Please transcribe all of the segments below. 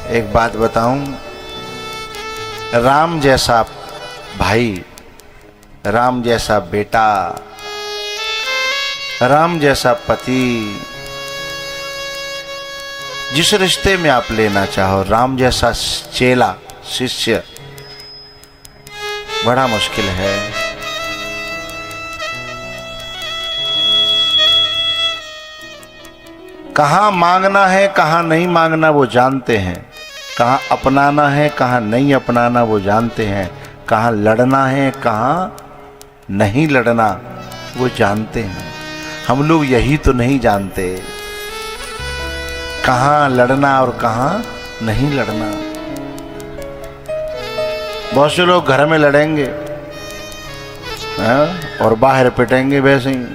एक बात बताऊं, राम जैसा भाई, राम जैसा बेटा, राम जैसा पति, जिस रिश्ते में आप लेना चाहो, राम जैसा चेला शिष्य, बड़ा मुश्किल है। कहाँ मांगना है कहाँ नहीं मांगना वो जानते हैं, कहाँ अपनाना है कहाँ नहीं अपनाना वो जानते हैं, कहाँ लड़ना है कहाँ नहीं लड़ना वो जानते हैं। हम लोग यही तो नहीं जानते, कहाँ लड़ना और कहाँ नहीं लड़ना। बहुत से लोग घर में लड़ेंगे और बाहर पिटेंगे वैसे ही,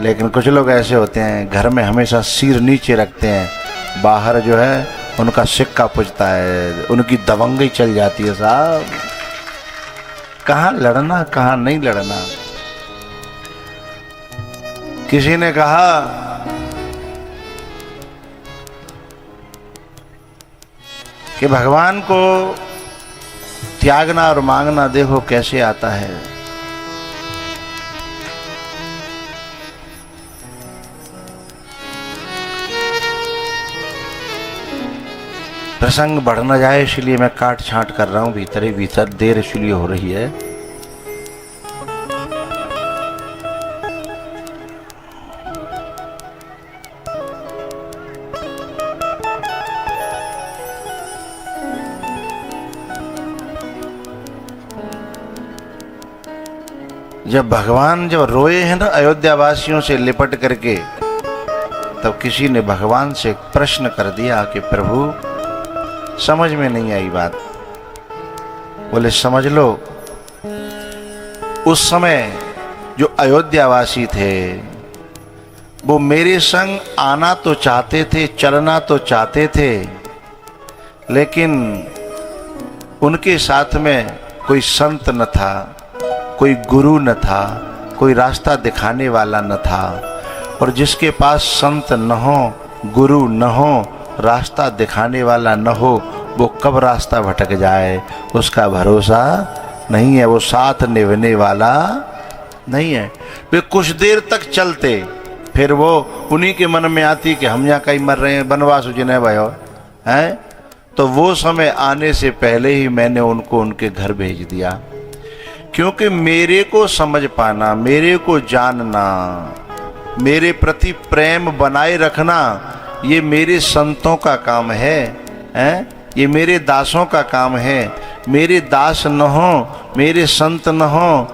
लेकिन कुछ लोग ऐसे होते हैं घर में हमेशा सिर नीचे रखते हैं, बाहर जो है उनका सिक्का पूछता है, उनकी दबंगई चल जाती है। साहब कहाँ लड़ना कहाँ नहीं लड़ना। किसी ने कहा कि भगवान को त्यागना और मांगना देखो कैसे आता है। प्रसंग बढ़ न जाए इसलिए मैं काट छांट कर रहा हूं, भीतर ही भीतर देर इसलिए हो रही है। जब भगवान जब रोए हैं ना अयोध्या वासियों से लिपट करके, तब किसी ने भगवान से एक प्रश्न कर दिया कि प्रभु समझ में नहीं आई बात। बोले समझ लो, उस समय जो अयोध्या वासी थे वो मेरे संग आना तो चाहते थे, चलना तो चाहते थे, लेकिन उनके साथ में कोई संत न था, कोई गुरु न था, कोई रास्ता दिखाने वाला न था। और जिसके पास संत न हो, गुरु न हो, रास्ता दिखाने वाला न हो, वो कब रास्ता भटक जाए उसका भरोसा नहीं है, वो साथ निभाने वाला नहीं है। वे कुछ देर तक चलते, फिर वो उन्हीं के मन में आती कि हम यहाँ कहीं मर रहे हैं, बनवास उजने भयो है, तो वो समय आने से पहले ही मैंने उनको उनके घर भेज दिया। क्योंकि मेरे को समझ पाना, मेरे को जानना, मेरे प्रति प्रेम बनाए रखना, ये मेरे संतों का काम है, ये मेरे दासों का काम है। मेरे दास न हो, मेरे संत न हो,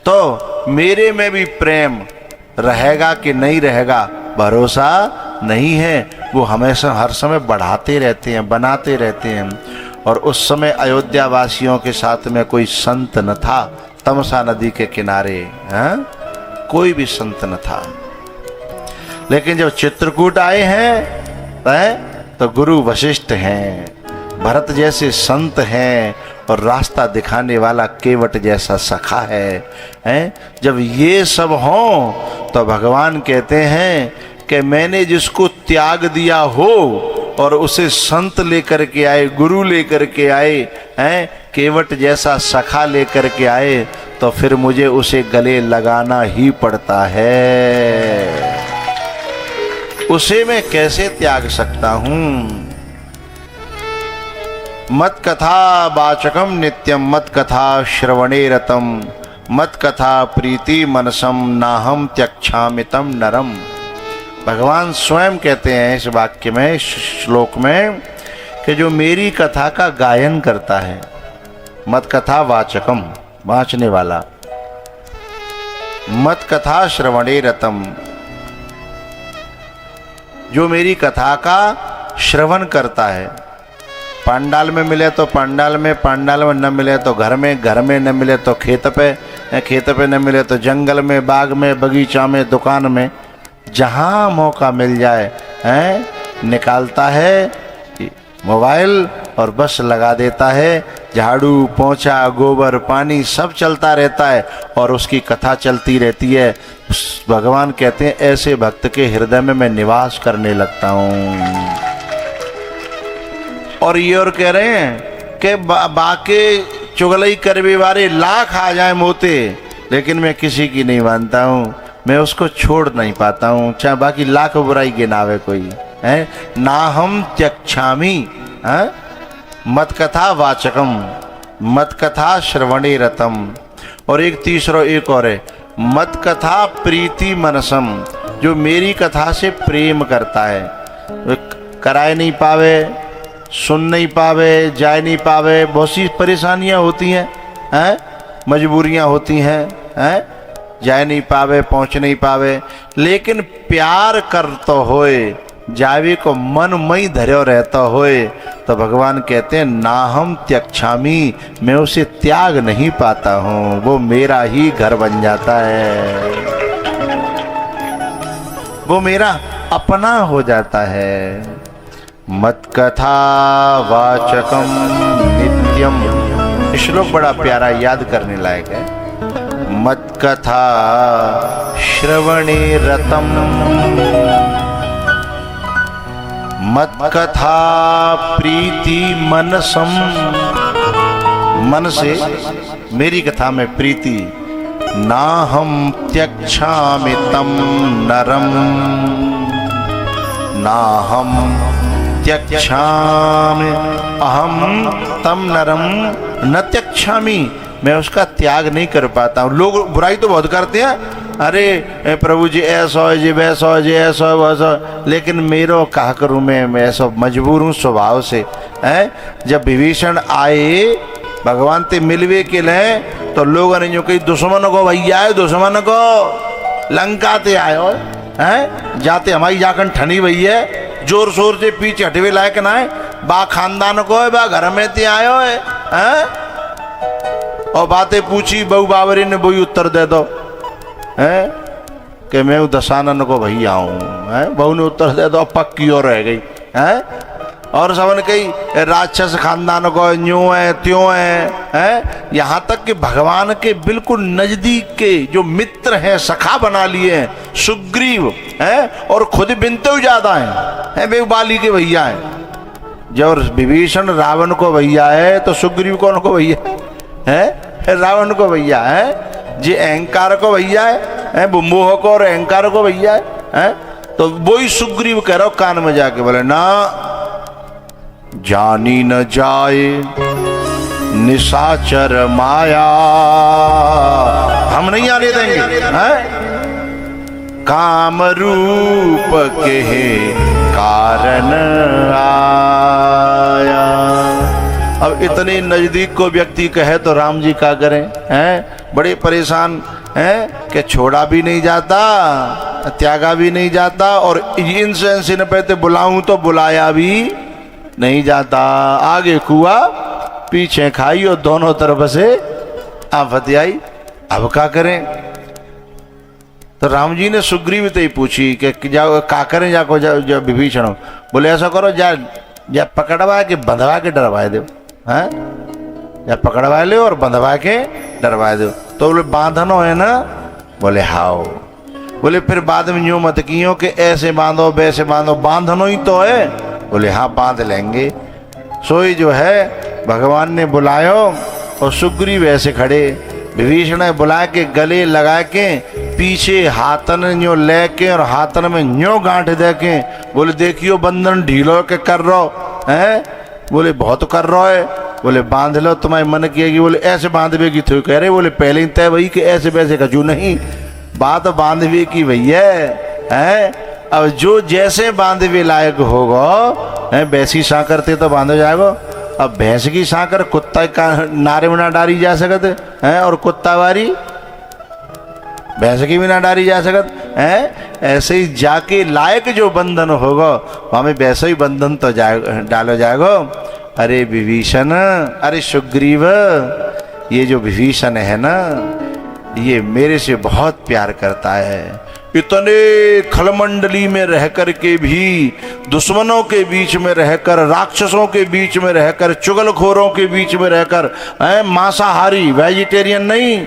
तो मेरे में भी प्रेम रहेगा कि नहीं रहेगा भरोसा नहीं है। वो हमेशा हर समय बढ़ाते रहते हैं, बनाते रहते हैं। और उस समय अयोध्या वासियों के साथ में कोई संत न था, तमसा नदी के किनारे कोई भी संत न था। लेकिन जब चित्रकूट आए हैं तो गुरु वशिष्ठ हैं, भरत जैसे संत हैं, और रास्ता दिखाने वाला केवट जैसा सखा है। जब ये सब हो तो भगवान कहते हैं कि मैंने जिसको त्याग दिया हो और उसे संत लेकर के आए, गुरु लेकर के आए, केवट जैसा सखा लेकर के आए, तो फिर मुझे उसे गले लगाना ही पड़ता है। उसे मैं कैसे त्याग सकता हूं। मत कथा वाचकम नित्यम, मत कथा श्रवणे रतम, मत कथा प्रीति मनसम, नाहम त्यक्षामि तम नरम। भगवान स्वयं कहते हैं इस वाक्य में, इस श्लोक में, कि जो मेरी कथा का गायन करता है, मत कथा वाचकम वाचने वाला, मत कथा श्रवणे रतम, जो मेरी कथा का श्रवण करता है। पंडाल में मिले तो पंडाल में, पंडाल में न मिले तो घर में, घर में न मिले तो खेत पे, खेत पे न मिले तो जंगल में, बाग में, बगीचा में, दुकान में, जहाँ मौका मिल जाए निकालता है मोबाइल और बस लगा देता है। झाड़ू पोंछा गोबर पानी सब चलता रहता है और उसकी कथा चलती रहती है। भगवान कहते हैं ऐसे भक्त के हृदय में मैं निवास करने लगता हूँ। और ये और कह रहे हैं कि बाके चुगलई करवे वाले लाख आ जाए मोते, लेकिन मैं किसी की नहीं मानता हूँ, मैं उसको छोड़ नहीं पाता हूँ, चाहे बाकी लाख बुराई गिनावे कोई है। ना हम त्यक्षामी मत कथा वाचकम, मत कथा श्रवणे रतम। और एक तीसरा एक और है, मत कथा प्रीति मनसम, जो मेरी कथा से प्रेम करता है, कराए नहीं पावे, सुन नहीं पावे, जाए नहीं पावे, बहुत सी परेशानियां होती हैं, मजबूरियां होती हैं, जाए नहीं पावे, पहुंच नहीं पावे, लेकिन प्यार करते होए, जावे को मन मई धर्यो रहता होए, तो भगवान कहते हैं ना हम त्यक्षामी, मैं उसे त्याग नहीं पाता हूँ, वो मेरा ही घर बन जाता है, वो मेरा अपना हो जाता है। मत कथा वाचकम नित्यम, श्लोक बड़ा प्यारा, याद करने लायक है। मत कथा श्रवणे रतम, मत कथा प्रीति मनसम, मन से मेरी कथा में प्रीति। ना हम त्यक्षामि तम नरम, ना हम त्यक्षामि अहम तम नरम न त्यक्षामि, मैं उसका त्याग नहीं कर पाता हूँ। लोग बुराई तो बहुत करते हैं, अरे प्रभु जी ऐसा हो जी, वैसा हो जी, ऐसा हो वैसा, लेकिन मेरो कहा करूँ मैं ऐसा मजबूर हूँ स्वभाव से। जब विभीषण आए भगवान ते मिलवे के लिए, तो लोगों ने जो कही दुश्मन को भैया है, दुश्मन को लंका ते आयो है, जाते हमारी जाकर ठनी भैया, जोर शोर से पीछे हटवे लायक ना है, बा खानदान को है, बा घर में ते आयो है, और बातें पूछी बहू बाबरी ने वही उत्तर दे दो है कि मैं दशानन को भैया हूँ, बहू ने उत्तर दे दो, पक्की और रह गई है। और सबन कही राक्षस खानदान को यूं है त्यों है, यहाँ तक कि भगवान के बिल्कुल नजदीक के जो मित्र हैं, सखा बना लिए हैं, सुग्रीव है, और खुद बिनते ज्यादा है वे बाली के भैया हैं। जब विभीषण रावण को भैया है, तो सुग्रीव कौन को भैया है? रावण को भैया है। जी अहंकार को भैया है, वो मोह को और अहंकार को भैया है। तो वही सुग्रीव कह रहा हो कान में जाके, बोले ना जानी न जाए निशाचर माया, हम नहीं आने देंगे, काम रूप के कारण आया। अब इतने नजदीक को व्यक्ति कहे तो राम जी क्या करें, हैं बड़े परेशान हैं कि छोड़ा भी नहीं जाता, त्यागा भी नहीं जाता, और इनसे न पे बुलाऊं तो बुलाया भी नहीं जाता। आगे कुआ पीछे खाई और दोनों तरफ से आफत आई, अब क्या करें? तो राम जी ने सुग्रीव से ही पूछी कि जाओ का करें, जाको जा विभीषण। बोले ऐसा करो, जा पकड़वा के बंधवा के डरवा दो, हैं या पकड़वा ले और बंधवा के डरवा दो। तो बोले बांधनो है ना? बोले हाओ। बोले फिर बाद में यूं मत कियो कि ऐसे बांधो वैसे बांधो, बांधनो ही तो है। बोले हाँ बांध लेंगे। सोई जो है भगवान ने बुलायो और सुग्रीव ऐसे खड़े, विभीषण ने बुला के गले लगा के पीछे हाथन न्यो लेके और हाथन में न्यो गांठ दे के बोले देखियो बंधन ढीलो के कर रो है। बोले बहुत कर रो है। बोले बांध लो, तुम्हारे मन किएगी। बोले ऐसे बांधवे की थी। कह रहे बोले पहले ही तय वही कि ऐसे वैसे कजू नहीं, बात बांधवे की भैया है। अब जो जैसे बांधवे लायक होगा वैसी सांकरते तो बांधो जाएगो। अब भैंस की सांकर कुत्ता का नारे में ना डारी जा सकते हैं, और कुत्ता वारी भैंस की भी ना डारी जा सकत है। ऐसे ही जाके लायक जो बंधन होगा वहाँ वैसे ही बंधन तो डालो जाएगो। अरे विभीषण, अरे सुग्रीव, ये जो विभीषण है ना ये मेरे से बहुत प्यार करता है। इतने खलमंडली में रह कर के भी, दुश्मनों के बीच में रहकर, राक्षसों के बीच में रहकर, चुगलखोरों के बीच में रहकर, मांसाहारी वेजिटेरियन नहीं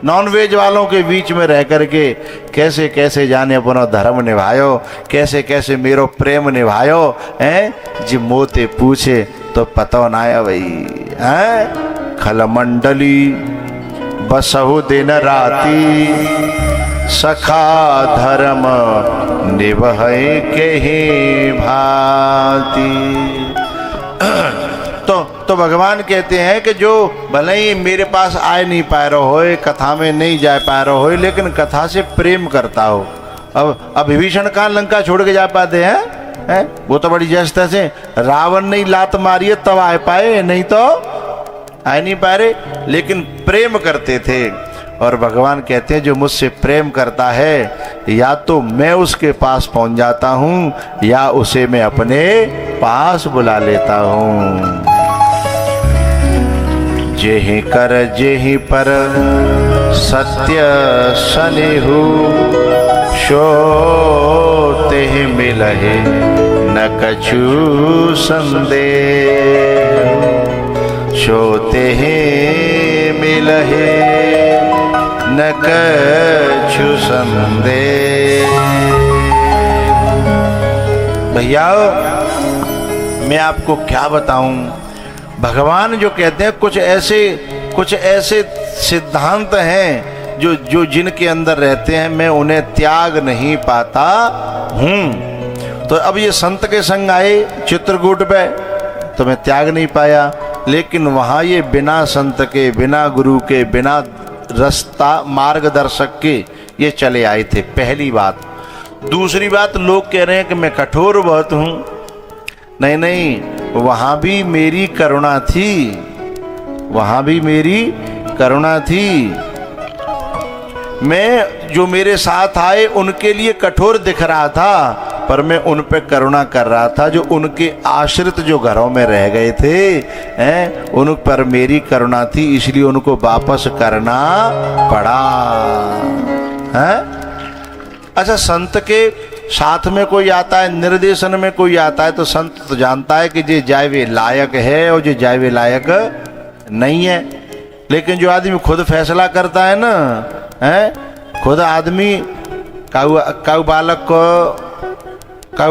नॉन वेज वालों के बीच में रह कर के कैसे कैसे जाने अपना धर्म निभायो, कैसे कैसे मेरो प्रेम निभायो है। जी मोते पूछे तो पतो ना है भाई है। खलमंडली बसहु दिन राती, सखा धर्म निभय के ही भांति। तो भगवान कहते हैं कि जो भले ही मेरे पास आए नहीं पा रहे हो, कथा में नहीं जा पा रहे हो, लेकिन कथा से प्रेम करता हो। अब विभीषण कहाँ लंका छोड़ के जा पाते हैं? वो तो बड़ी ज्येष्ठता से रावण ने लात मारी है तब आ पाए, नहीं तो आ नहीं पा रहे, लेकिन प्रेम करते थे। और भगवान कहते हैं जो मुझसे प्रेम करता है, या तो मैं उसके पास पहुंच जाता हूं या उसे मैं अपने पास बुला लेता हूं। जेहि कर जेहि पर सत्य सनेहु, शो तेहि मिलहि न कछु संदेह। शो तेहि मिलहि न कछु संदेह। भैया मैं आपको क्या बताऊं, भगवान जो कहते हैं कुछ ऐसे सिद्धांत हैं जो जिनके अंदर रहते हैं, मैं उन्हें त्याग नहीं पाता हूं। तो अब ये संत के संग आए चित्रकूट पे तो मैं त्याग नहीं पाया, लेकिन वहां ये बिना संत के, बिना गुरु के, बिना रास्ता मार्गदर्शक के ये चले आए थे। पहली बात। दूसरी बात, लोग कह रहे हैं कि मैं कठोर बहुत हूं। नहीं नहीं, वहां भी मेरी करुणा थी, वहां भी मेरी करुणा थी। मैं जो मेरे साथ आए उनके लिए कठोर दिख रहा था, पर मैं उन पे करुणा कर रहा था। जो उनके आश्रित जो घरों में रह गए थे उन पर मेरी करुणा थी, इसलिए उनको वापस करना पड़ा है। अच्छा, संत के साथ में कोई आता है, निर्देशन में कोई आता है, तो संत तो जानता है कि ये जाए वे लायक है और ये जाए वे लायक नहीं है। लेकिन जो आदमी खुद फैसला करता है ना, खुद आदमी काऊ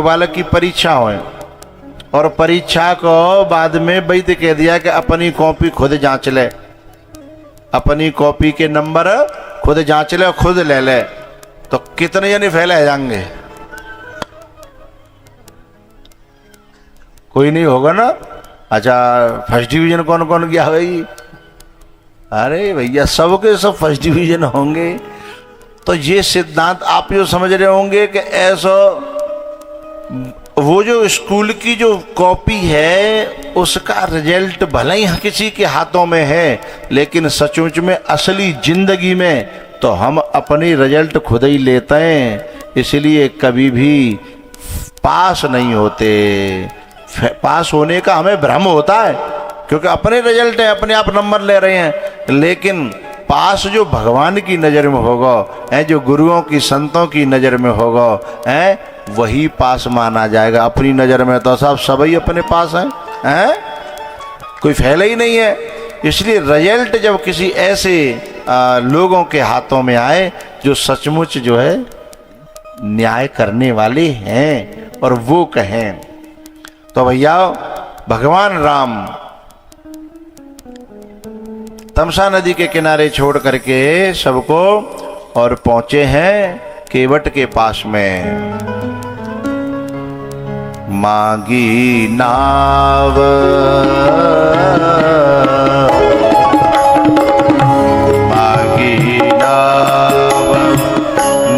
बालक की परीक्षा हो, और परीक्षा को बाद में वैद्य कह दिया कि अपनी कॉपी खुद जांच ले, अपनी कॉपी के नंबर खुद जांच ले और खुद ले ले, तो कितने जने फैले जाएंगे? कोई नहीं होगा ना। अच्छा, फर्स्ट डिवीजन कौन कौन गया भाई? अरे भैया सबके सब फर्स्ट डिवीजन होंगे। तो ये सिद्धांत आप जो समझ रहे होंगे कि ऐसा वो जो स्कूल की जो कॉपी है उसका रिजल्ट भले ही किसी के हाथों में है, लेकिन सचमुच में असली जिंदगी में तो हम अपनी रिजल्ट खुद ही लेते हैं, इसलिए कभी भी पास नहीं होते। पास होने का हमें भ्रम होता है क्योंकि अपने रिजल्ट है, अपने आप नंबर ले रहे हैं, लेकिन पास जो भगवान की नज़र में होगा, जो गुरुओं की संतों की नज़र में होगा, वही पास माना जाएगा। अपनी नज़र में तो सभी अपने पास हैं, कोई फैला ही नहीं है। इसलिए रिजल्ट जब किसी ऐसे लोगों के हाथों में आए जो सचमुच जो है न्याय करने वाले हैं और वो कहें, तो भैया भगवान राम तमसा नदी के किनारे छोड़ करके सबको और पहुंचे हैं केवट के पास में। मांगी नाव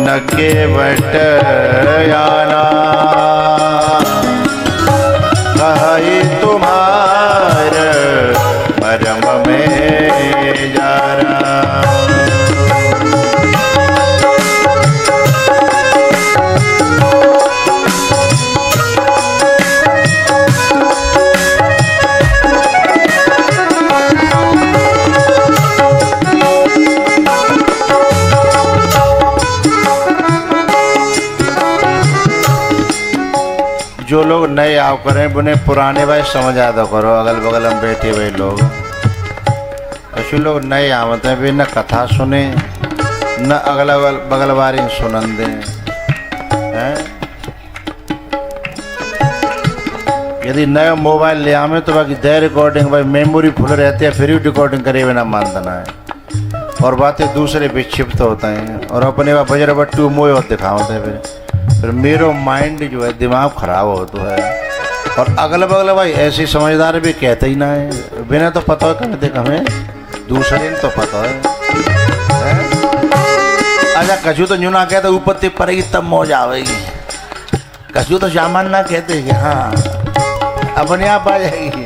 न केवट आना, कहे तुम्हार परम में जाना। जो लोग नए आओ करें उन्हें पुराने भाई समझ आता करो। अगल बगल में बैठे हुए लोग, ऐसे लोग नए आवते हैं भी न कथा सुने न अगल बगल वाली सुनन दें। यदि नया मोबाइल ले आवे तो बाकी दे रिकॉर्डिंग भाई मेमोरी फुल रहती है, फिर भी रिकॉर्डिंग करे बिना मानना है और बातें दूसरे विक्षिप्त होते हैं और अपने वह बजर बट्टू मोए होते दिखाते हैं। फिर मेरो माइंड जो है दिमाग खराब होता है और अगल बगल भाई ऐसी समझदार भी कहते ही ना है, बिना तो पता है कहते हमें दूसरे तो पता है। अच्छा कछु तो यूँ ना कहते ऊपर ते पड़ेगी तब मौज आवेगी, कछु तो सामान ना कहते कि हाँ अपने आप आ जाएगी।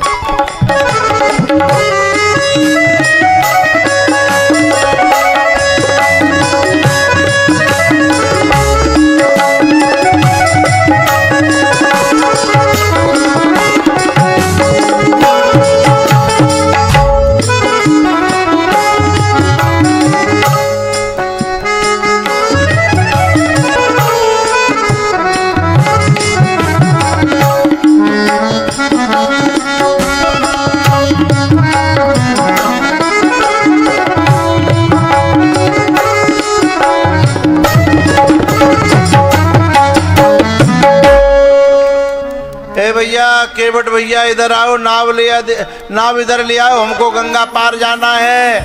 भैया केवट भैया इधर आओ, नाव इधर ले आओ, हमको गंगा पार जाना है।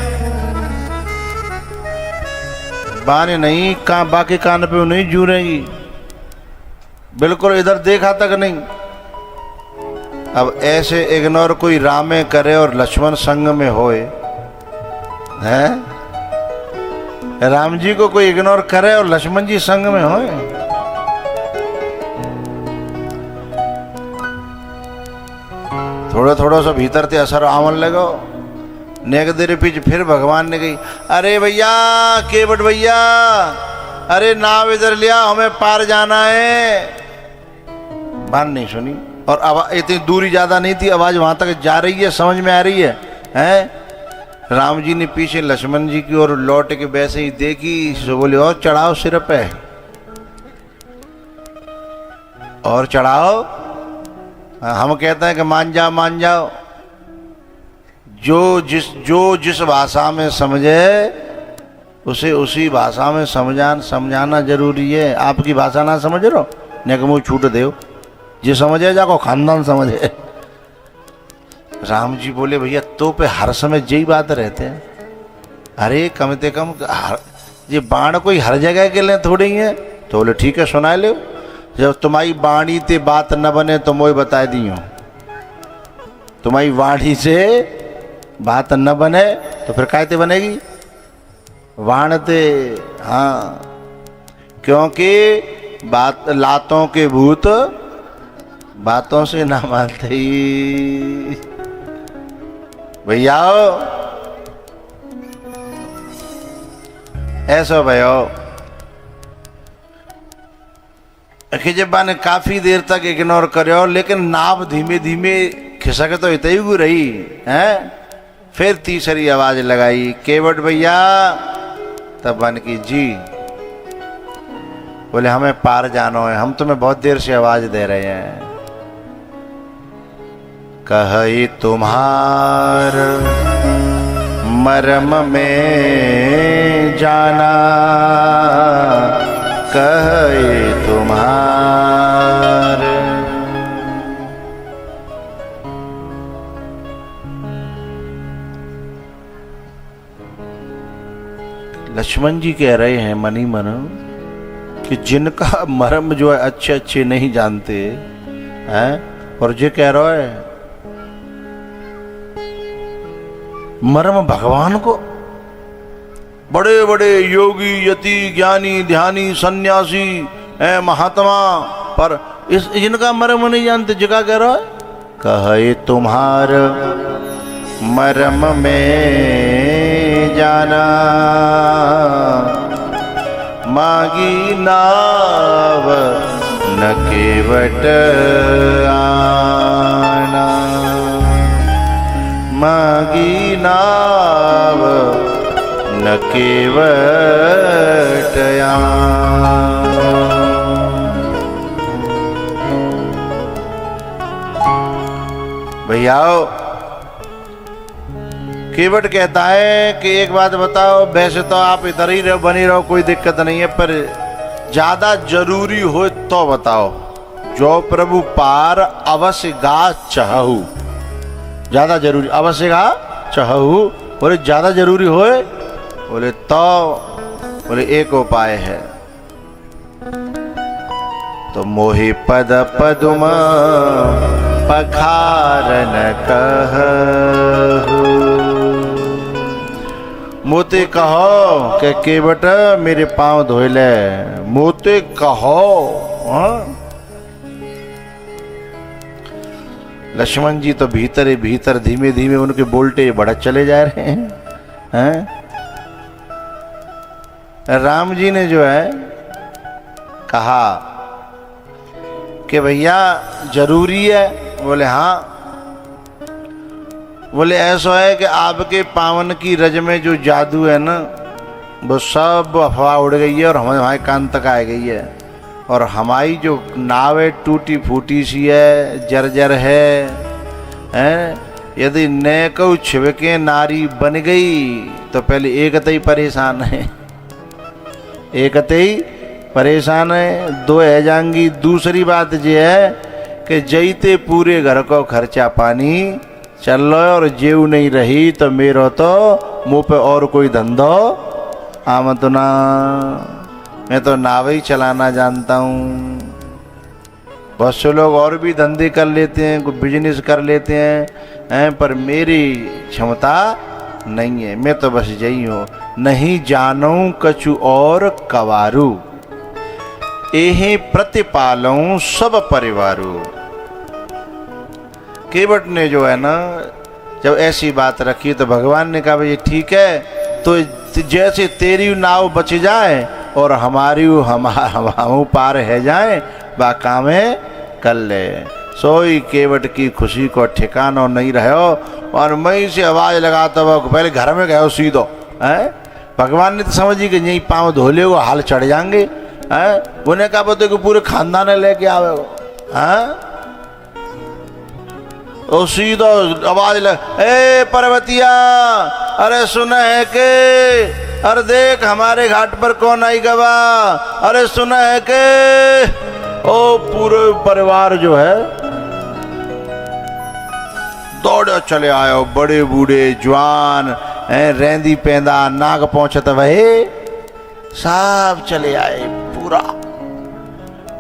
बाने नहीं कहाँ बाकी कान पे नहीं जूरेगी, बिल्कुल इधर देखा तक नहीं। अब ऐसे इग्नोर कोई रामे करे और लक्ष्मण संग में होए हैं, राम जी को कोई इग्नोर करे और लक्ष्मण जी संग में होए। थोड़ा थोड़ा सा भीतर ते असर आवन लगो, नेक देर पीछे फिर भगवान ने कही अरे भैया केवट भैया, अरे नाव इधर लिया, हमें पार जाना है। बात नहीं सुनी और आवाज इतनी दूरी ज्यादा नहीं थी, आवाज वहां तक जा रही है, समझ में आ रही है, हैं? राम जी ने पीछे लक्ष्मण जी की ओर लौट के वैसे ही देखी, सो बोले और चढ़ाओ सिर पे, और चढ़ाओ। हम कहते हैं कि मान जाओ, जो जिस भाषा में समझे उसे उसी भाषा में समझाना जरूरी है। आपकी भाषा ना समझ रहो ने मुँह छूट दे, जो समझे जाको खानदान समझे। राम जी बोले भैया तो पे हर समय यही बात रहते हैं, अरे कम से कम ये बाण कोई हर जगह के लिए थोड़ी है। तो बोले ठीक है सुना लो, जब तुम्हारी वाणी ते बात न बने तो मोई बता दी हूँ, तुम्हारी वाणी से बात न बने तो फिर कहते बनेगी वाण ते। हाँ क्योंकि बात लातों के भूत बातों से ना मानते ही। भैया ऐसा भयो खिजबा ने काफी देर तक इग्नोर करो, लेकिन नाव धीमे धीमे खिसक तो इतनी ही रही है। फिर तीसरी आवाज लगाई केवट भैया, तब बन की जी बोले हमें पार जाना है, हम तुम्हें बहुत देर से आवाज दे रहे हैं। कही तुम्हार मरम में जाना, कहे तुम्हार। लक्ष्मण जी कह रहे हैं मनी मन कि जिनका मर्म जो है अच्छे अच्छे नहीं जानते हैं, और जे कह रहा है मर्म भगवान को, बड़े बड़े योगी यति ज्ञानी ध्यानी सन्यासी है महात्मा, पर इस जिनका मर्म नहीं जानते, जगह कह रहा है कहे तुम्हार मर्म में जाना, मागी नाव न केवट आना, मागी नाव न केवट आना। भैया केवट कहता है कि एक बात बताओ, वैसे तो आप इधर ही रहो बनी रहो कोई दिक्कत नहीं है, पर ज्यादा जरूरी हो तो बताओ, जो प्रभु पार अवश्य गा चाहू, ज्यादा जरूरी अवश्य गा चाहू, बोले ज्यादा जरूरी होए, बोले तो बोले एक उपाय है, तो मोहि पद पदुम पखारन कहू। मोते कहो के केवट मेरे पांव धोए ले, मोते कहो। लक्ष्मण जी तो भीतर ही भीतर धीमे धीमे उनके बोल्टे बढ़त चले जा रहे हैं। राम जी ने जो है कहा कि भैया जरूरी है, बोले हाँ। बोले ऐसा है कि आपके पावन की रज में जो जादू है ना, वो सब अफवाह उड़ गई है और हमारे कान तक आ गई है, और हमारी जो नाव है टूटी फूटी सी है, जर्जर है। यदि न को छिवके नारी बन गई तो पहले एकते ही परेशान है, एकते ही परेशान है, दो है जाएंगी। दूसरी बात यह है कि जईते पूरे घर को खर्चा पानी चल लो और जेव नहीं रही तो मेरो तो मुंह पे और कोई धंधो आमत ना, मैं तो नाव ही चलाना जानता हूँ। बहुत से लोग और भी धंधे कर लेते हैं, कोई बिजनेस कर लेते हैं, पर मेरी क्षमता नहीं है, मैं तो बस यही हूँ। नहीं जानू कछु और कवारू, एहे प्रतिपालूं सब परिवारू। केवट ने जो है ना जब ऐसी बात रखी तो भगवान ने कहा भाई ठीक है, तो जैसे तेरी नाव बच जाए और हमारी हम पार है जाए, बाका में कर ले। सोई केवट की खुशी को ठिकाना नहीं रहो, और मई से आवाज लगाता हुआ पहले घर में गए सीधो है। भगवान ने तो समझी कि यही पाँव धोले वो हाल चढ़ जाएंगे, उन्हें कहा बोलते कि पूरे खानदान लेके आवे हैं। और सीधो आवाज लग, ए पर्वतिया, अरे सुना है के, अरे देख हमारे घाट पर कौन आई गवा, अरे सुना है के। ओ पूरे परिवार जो है दौड़े चले आयो, बड़े बूढ़े जवान रेंदी पेंदा नाग पहुंचत वहे सब चले आए पूरा।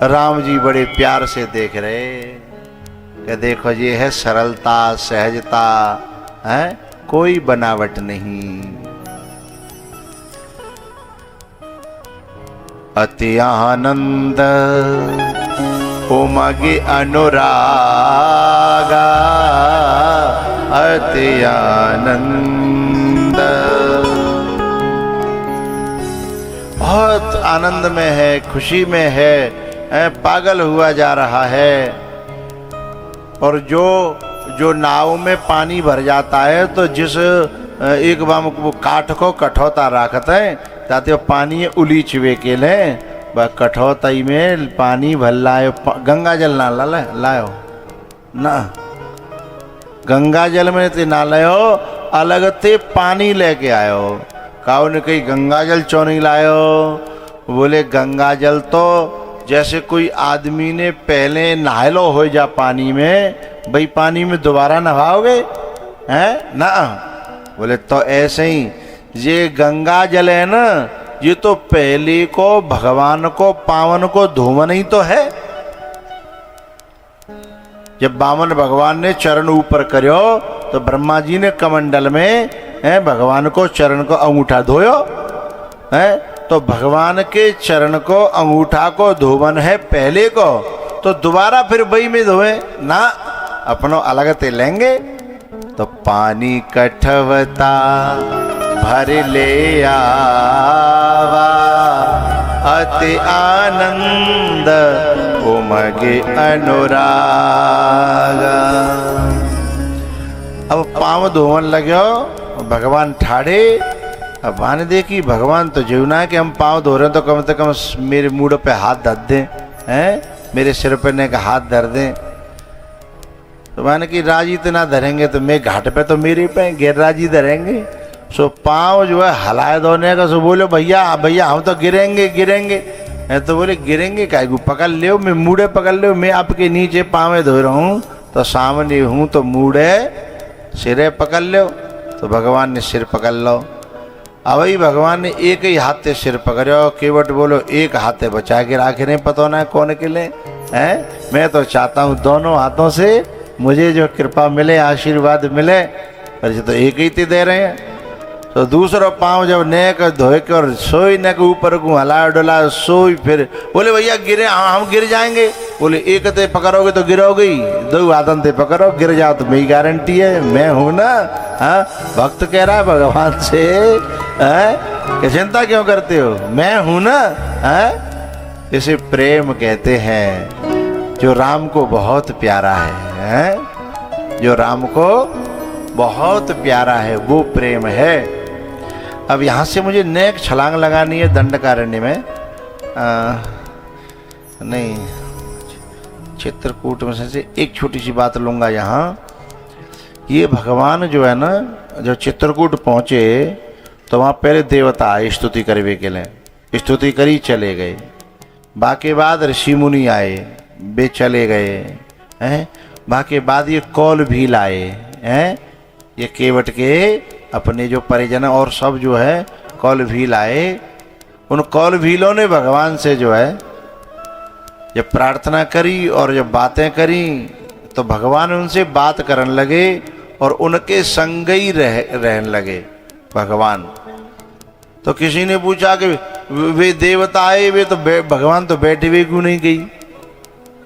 राम जी बड़े प्यार से देख रहे कि देखो ये है सरलता सहजता है, कोई बनावट नहीं। अति आनंद उमगे अनुरागा, अति आनंद, बहुत आनंद में है, खुशी में है, पागल हुआ जा रहा है। और जो नाव में पानी भर जाता है तो जिस एक बार वो काठ को कठौता रखते हैं ताकि वो पानी उलीच वे के ले, वह कठौताई में पानी भर लायो, गंगा जल ना लायो ना, गंगा जल में ते ना लायो, अलग ते पानी लेके आयो। काऊ ने कही गंगा जल क्यों नहीं लायो, बोले गंगा जल तो जैसे कोई आदमी ने पहले नहालो हो जा पानी में, भाई पानी में दोबारा नहाओगे हैं ना, बोले तो ऐसे ही ये गंगा जल है ना, ये तो पहले को भगवान को पावन को धोवन ही तो है। जब बामन भगवान ने चरण ऊपर करो तो ब्रह्मा जी ने कमंडल में भगवान को चरण को अंगूठा धोयो है, तो भगवान के चरण को अंगूठा को धोवन है पहले को, तो दोबारा फिर वही में धोए ना, अपनो अलग ते लेंगे। तो पानी कठवता भर ले आवा, अति आनंद उमगे अनुरागा। अब पाँव धोवन लगे, भगवान ठाड़े। अब आने देखी भगवान तो जीवना है कि हम पाँव धो रहे हैं तो कम से कम मेरे मूड पे हाथ धर दें, हैं मेरे सिर पे ने का हाथ धर दें। तो माने कि राजी तो ना धरेंगे तो मैं घाट पे तो मेरे पे गैर राजी धरेंगे। सो पाँव जो है हलाए धोने का, सो बोलो भैया भैया हम तो गिरेंगे गिरेंगे, है तो बोले गिरेंगे काय को, पकड़ लो, मैं मूड़े पकड़ लो, मैं आपके नीचे पाँव धो रहा हूँ तो सामने हूँ तो मूड़े सिरे पकड़ लो। तो भगवान ने सिर पकड़ लो। अब ही भगवान ने एक ही हाथ से सिर पकड़ो, केवट बोलो एक हाथ बचा के राखे नहीं, पता ना कौन के लिए है। मैं तो चाहता हूँ दोनों हाथों से मुझे जो कृपा मिले, आशीर्वाद मिले, पर तो एक ही दे रहे हैं। तो दूसरा पाँव जब नेक धोए के और सोई ने के ऊपर को हला डोला सोई, फिर बोले भैया गिरे, हम गिर जाएंगे। बोले एक ते पकड़ोगे तो गिरोगे ही, दो हाथन ते पकड़ो, गिर जाओ तो मेरी गारंटी है, मैं हूं ना। हाँ, भक्त कह रहा है भगवान से, कि चिंता क्यों करते हो, मैं हूं ना। इसे प्रेम कहते हैं, जो राम को बहुत प्यारा है, जो राम को बहुत प्यारा है, वो प्रेम है। अब यहाँ से मुझे नेक छलांग लगानी है दंडकारण्य में, नहीं चित्रकूट में से एक छोटी सी बात लूँगा यहाँ। ये भगवान जो है ना, जब चित्रकूट पहुँचे तो वहाँ पहले देवता आए स्तुति करने के लिए, स्तुति करी चले गए। बाकी बाद ऋषि मुनि आए, वे चले गए हैं। बाकी बाद ये कौल भी लाए हैं, ये केवट के अपने जो परिजन और सब जो है कौल भी लाए। उन कौल भीलों ने भगवान से जो है जब प्रार्थना करी और जब बातें करी तो भगवान उनसे बात करने लगे और उनके संग ही रहने लगे भगवान। तो किसी ने पूछा कि वे देवता आए, वे तो भगवान तो बैठे हुए क्यों नहीं गई,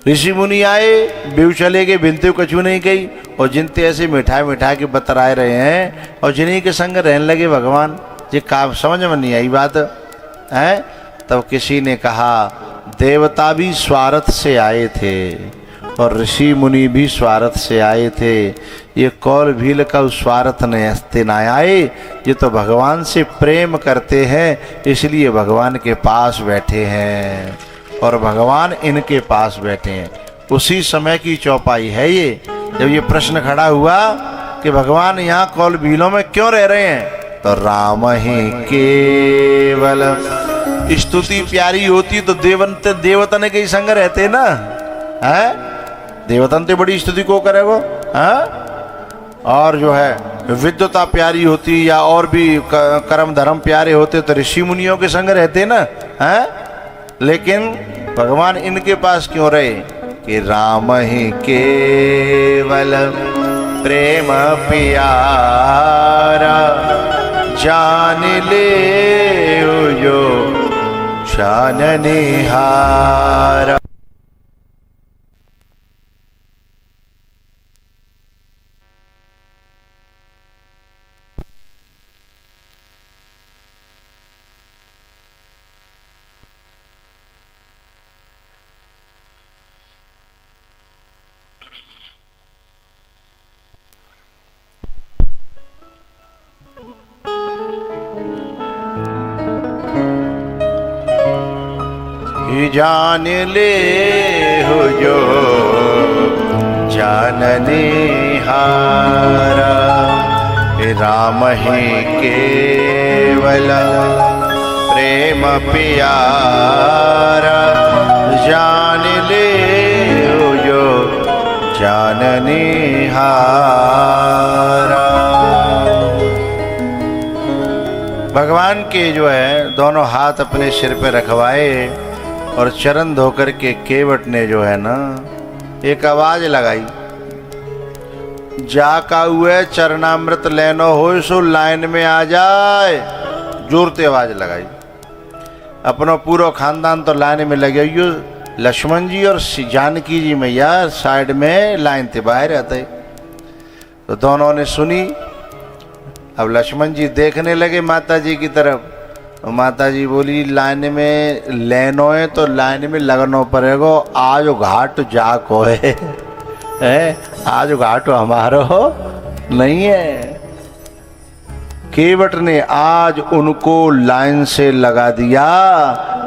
ऋषि मुनि आए बेव चले गए, बिनते कछू नहीं गई, और जिनते ऐसे मिठाई के बतराए रहे हैं और जिन्हीं के संग रहने लगे भगवान। ये काम समझ में नहीं आई बात है। तब किसी ने कहा देवता भी स्वार्थ से आए थे और ऋषि मुनि भी स्वार्थ से आए थे, ये कौल भील का स्वार्थ नहीं आए, ये तो भगवान से प्रेम करते हैं, इसलिए भगवान के पास बैठे हैं और भगवान इनके पास बैठे हैं। उसी समय की चौपाई है ये, जब ये प्रश्न खड़ा हुआ कि भगवान यहाँ कौल भीलों में क्यों रह रहे हैं, तो राम ही केवल। स्तुति प्यारी होती तो देवतन के संग रहते ना, है देवतन ते बड़ी स्तुति को करेगो, है। और जो है विद्वता प्यारी होती या और भी कर्म धर्म प्यारे होते तो ऋषि मुनियों के संग रहते ना, है। लेकिन भगवान इनके पास क्यों रहे कि राम ही केवल प्रेम प्यारा, जान ले जो जाननिहारा। जान ले हो जो जाननिहारा, राम ही केवल प्रेम प्यारा, जान ले हो जो जाननिहारा। भगवान के जो है दोनों हाथ अपने सिर पे रखवाए और चरण धोकर के केवट ने जो है ना एक आवाज लगाई, जा का हुए चरणामृत लेनो हो सो लाइन में आ जाए। जोर से आवाज लगाई, अपनो पूरा खानदान तो लाइन में लगे हुए, लक्ष्मण जी और जानकी जी मैया साइड में लाइन थे, बाहर आते। तो दोनों ने सुनी। अब लक्ष्मण जी देखने लगे माता जी की तरफ, माता जी बोली लाइन में लेनो है तो लाइन में लगनो पड़ेगा, आज घाट जाको है, आज घाट हमारो नहीं है। केवट ने आज उनको लाइन से लगा दिया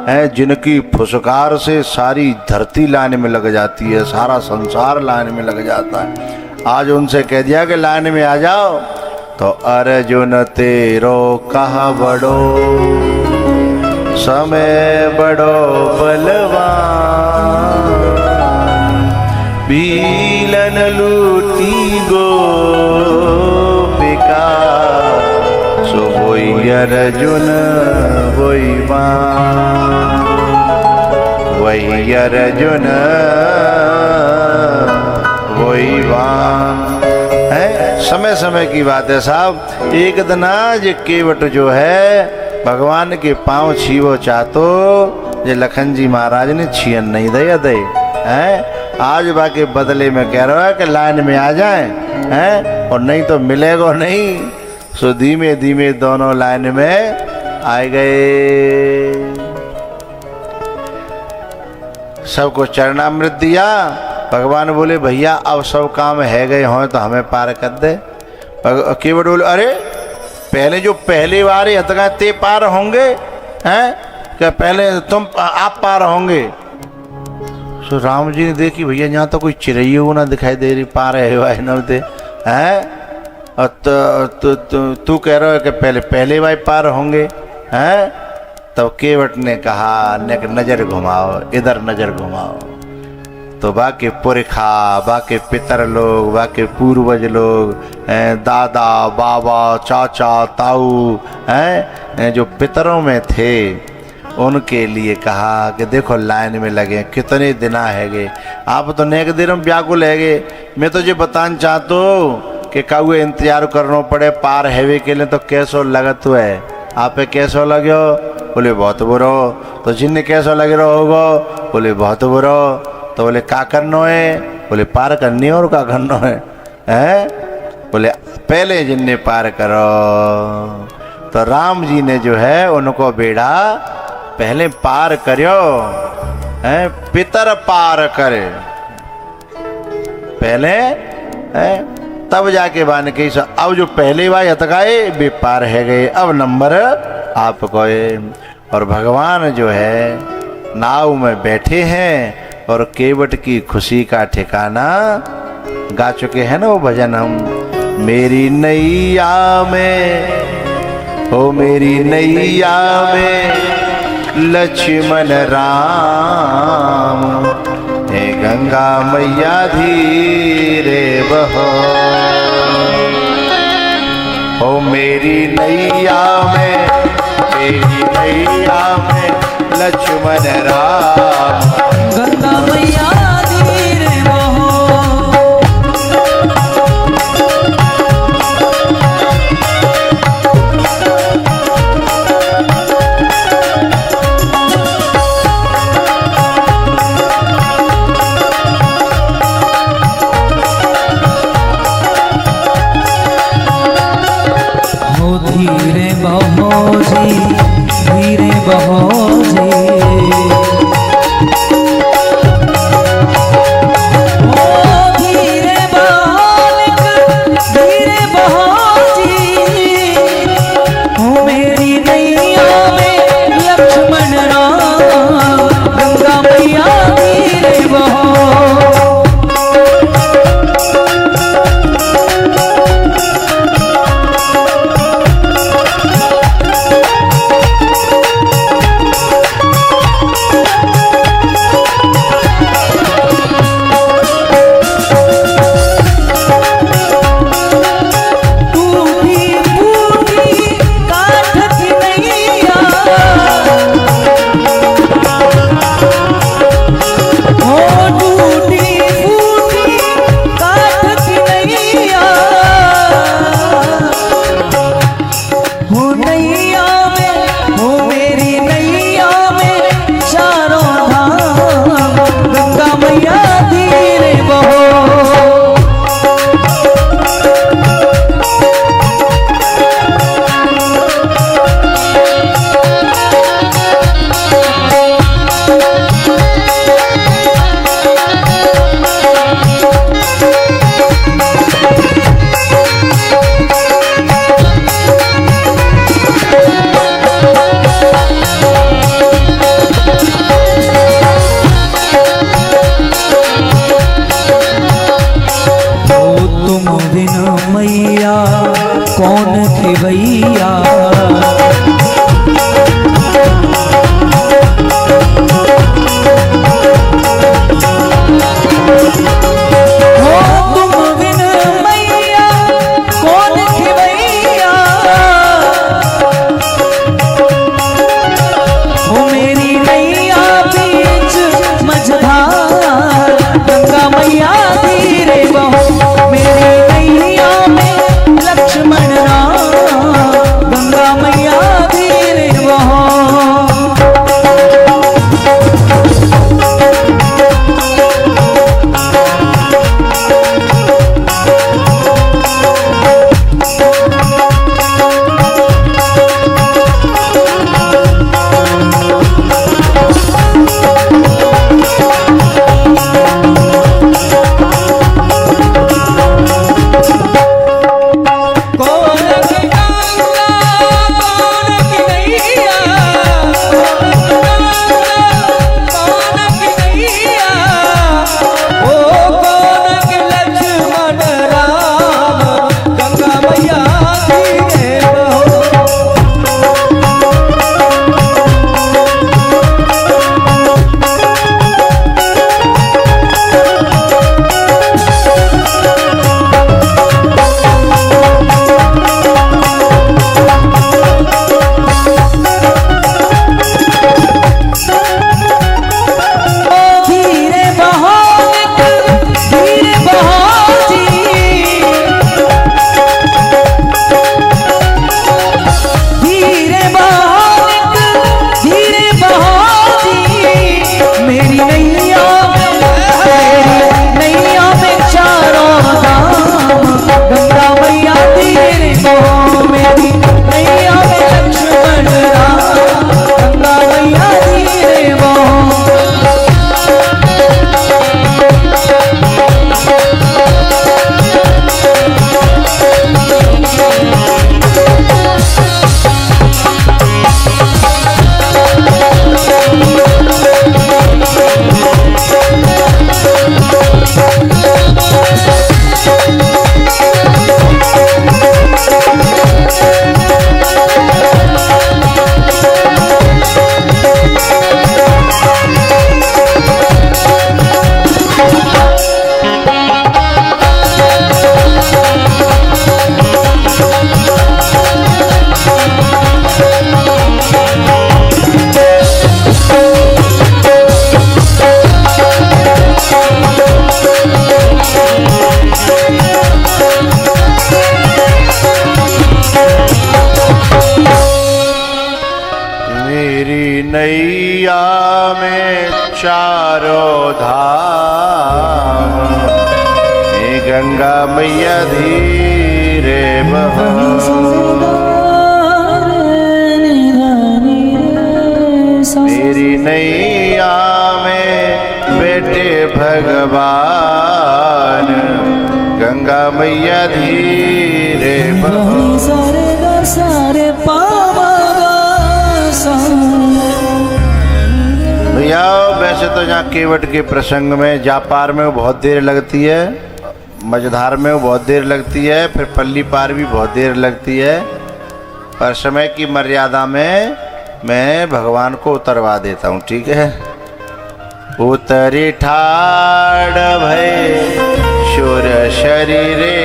है, जिनकी फुसकार से सारी धरती लाइन में लग जाती है, सारा संसार लाइन में लग जाता है। आज उनसे कह दिया कि लाइन में आ जाओ। तो अर्जुन तेरो कहा बड़ो, समय बड़ो बलवान, भीलन लूटी गोपिका, सो वही अर्जुन वही बाण, वही अर्जुन वही बाण। है समय समय की बात है साहब। एक दिन आज केवट जो है भगवान के पांव छीवो चाहतो, ये लखन जी महाराज ने छियन नहीं दे दे हैं। आज बाकी बदले में कह रहा है कि लाइन में आ जाए हैं, और नहीं तो मिलेगा नहीं। सो धीमे धीमे दोनों लाइन में आए गए। सबको चरणामृत दिया। भगवान बोले भैया अब सब काम है गए हों तो हमें पार कर दे। केवट बोले अरे पहले जो पहली बार हतगा ते पार होंगे हैं, क्या पहले तुम आप पार होंगे? सो राम जी ने देखी भैया यहाँ तो कोई चिड़ैया ना दिखाई दे रही, पार है नवते हैं। और तू कह रहा है कि पहले बार पार होंगे हैं। तब केवट ने कहा नजर घुमाओ, इधर नजर घुमाओ। तो बाके पुरखा, बाके पितर लोग, बाके पूर्वज लोग, दादा बाबा चाचा ताऊ हैं, जो पितरों में थे, उनके लिए कहा कि देखो लाइन में लगे कितने दिन हैगे, आप तो नेक दिन व्याकुल हैगे। मैं तो ये बताना चाहता हूँ कि काऊ इंतजार करना पड़े पार हैवे के लिए, तो कैसो लगत है आप पे? कैसो लगे? बोले बहुत बुरो। तो जिन्हें कैसो लगे रहो होगो? बोले बहुत बुरो। तो बोले का करना है? बोले पार करनी और का करना है हैं? बोले पहले जिन्हें पार करो। तो राम जी ने जो है उनको बेड़ा पहले पार करो हैं, पितर पार करे पहले हैं, तब जाके बान के। अब जो पहले बार हतकाए वे पार है गए, अब नंबर आपको है। और भगवान जो है नाव में बैठे हैं और केवट की खुशी का ठिकाना गा चुके हैं ना वो भजन हम। मेरी नैया में, ओ मेरी नैया में लक्ष्मण राम, हे गंगा मैया धीरे बहो। ओ मेरी नैया में, मेरी नैया में लक्ष्मण राम, गंगा मैया धीरे बहो। हो धीरे बहो जी, धीरे बहो जी, कौन थी भैया। चारों धाम, हे गंगा मैया धीरे बहो। मेरी नैया में बेटे भगवान, गंगा मैया धीरे बहो। भैया वैसे तो यहाँ केवट के प्रसंग में जापार में बहुत देर लगती है, मझधार में बहुत देर लगती है, फिर पल्ली पार भी बहुत देर लगती है, पर समय की मर्यादा में मैं भगवान को उतरवा देता हूँ, ठीक है। उतरी ठाड़ भय शुर शरीरे,